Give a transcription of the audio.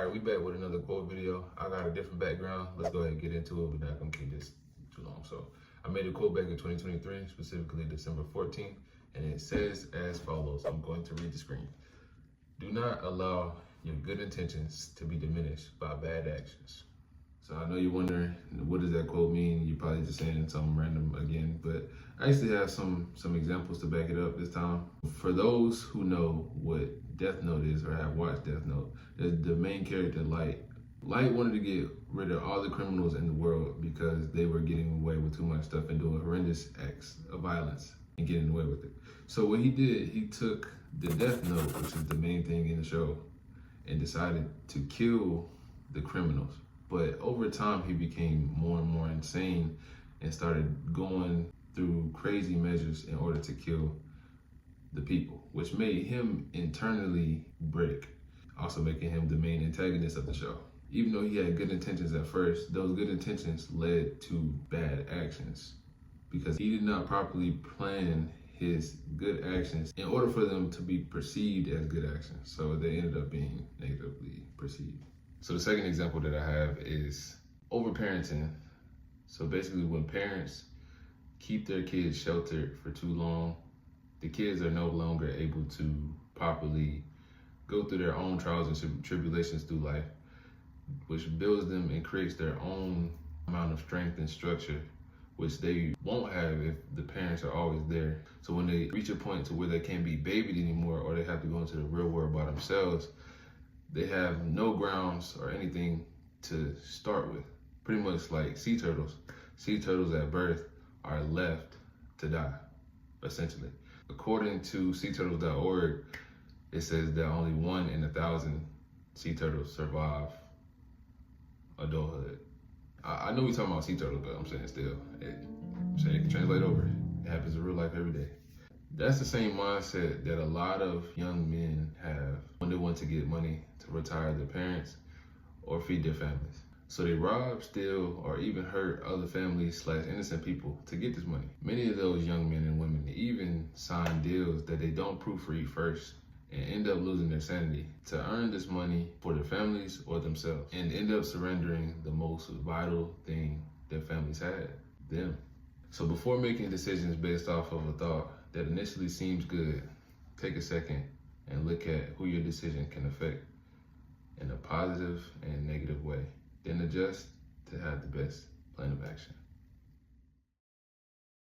All right, we back with another quote video. I got a different background. Let's go ahead and get into it. We're not gonna keep this too long. So I made a quote back in 2023, specifically December 14th, and it says as follows. I'm going to read the screen. Do not allow your good intentions to be diminished by bad actions. So I know you're wondering, what does that quote mean? You're probably just saying something random again, but I actually have some examples to back it up this time. For those who know what Death Note is or have watched Death Note, the main character, Light wanted to get rid of all the criminals in the world because they were getting away with too much stuff and doing horrendous acts of violence and getting away with it. So what he did, he took the Death Note, which is the main thing in the show, and decided to kill the criminals. But over time, he became more and more insane and started going through crazy measures in order to kill the people, which made him internally break, also making him the main antagonist of the show. Even though he had good intentions at first, those good intentions led to bad actions because he did not properly plan his good actions in order for them to be perceived as good actions. So they ended up being negatively perceived. So the second example that I have is overparenting. So basically when parents keep their kids sheltered for too long, the kids are no longer able to properly go through their own trials and tribulations through life, which builds them and creates their own amount of strength and structure, which they won't have if the parents are always there. So when they reach a point to where they can't be babied anymore or they have to go into the real world by themselves, they have no grounds or anything to start with. Pretty much like sea turtles. Sea turtles at birth are left to die, essentially. According to SeaTurtles.org, it says that only 1 in 1,000 sea turtles survive adulthood. I know we're talking about sea turtles, but I'm saying still, it can translate over. It happens in real life every day. That's the same mindset that a lot of young men have when they want to get money to retire their parents or feed their families. So they rob, steal, or even hurt other families / innocent people to get this money. Many of those young men and women even sign deals that they don't proofread first and end up losing their sanity to earn this money for their families or themselves and end up surrendering the most vital thing their families had, them. So before making decisions based off of a thought that initially seems good, take a second and look at who your decision can affect in a positive and negative way. Then adjust to have the best plan of action.